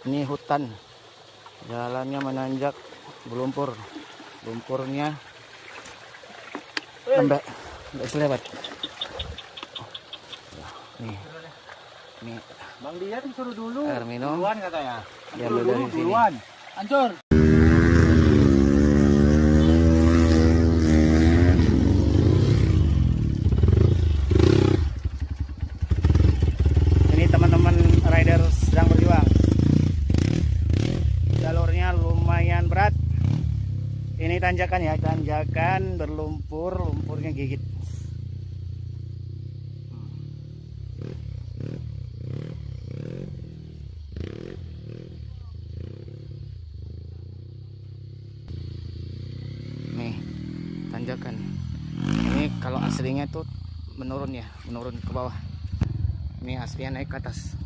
Ini hutan, jalannya menanjak, berlumpur, lumpurnya lembek, nggak bisa lewat. Nih, Bang Dian suruh dulu. air minum. Duluan katanya. Diambil dari sini. Duluan. Hancur. Ini teman-teman rider sedang berjuang. Jalurnya lumayan berat. Ini tanjakan ya, tanjakan berlumpur, lumpurnya gigit. Nih, tanjakan. Ini kalau aslinya tuh menurun ya, menurun ke bawah. Ini aslinya naik ke atas.